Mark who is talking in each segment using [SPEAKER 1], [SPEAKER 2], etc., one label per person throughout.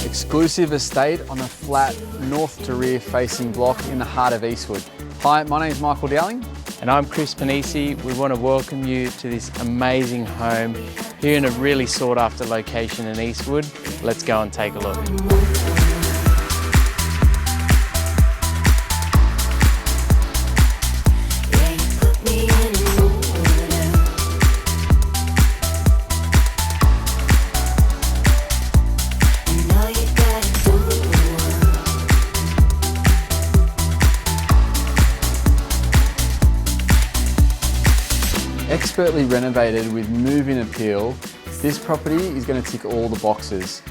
[SPEAKER 1] exclusive estate on a flat north to rear facing block in the heart of Eastwood. Hi, my name is Michael Dowling.
[SPEAKER 2] And I'm Pennisi. We want to welcome you to this amazing home here in a really sought after location in Eastwood. Let's go and take a look.
[SPEAKER 1] Expertly renovated with move-in appeal, this property is going to tick all the boxes.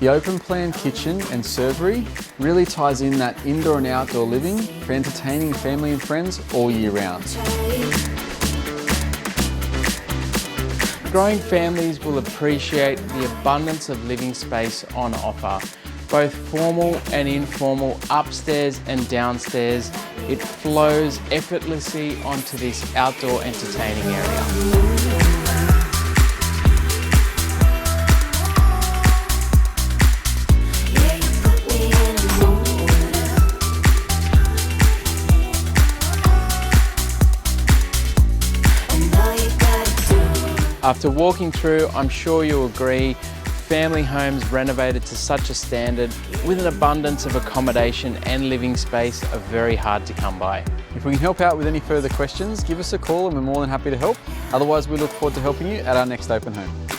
[SPEAKER 1] The open plan kitchen and servery really ties in that indoor and outdoor living for entertaining family and friends all year round.
[SPEAKER 2] Growing families will appreciate the abundance of living space on offer. Both formal and informal, upstairs and downstairs. It flows effortlessly onto this outdoor entertaining area. After walking through, I'm sure you'll agree, family homes renovated to such a standard with an abundance of accommodation and living space are very hard to come by.
[SPEAKER 1] If we can help out with any further questions, give us a call and we're more than happy to help. Otherwise, we look forward to helping you at our next open home.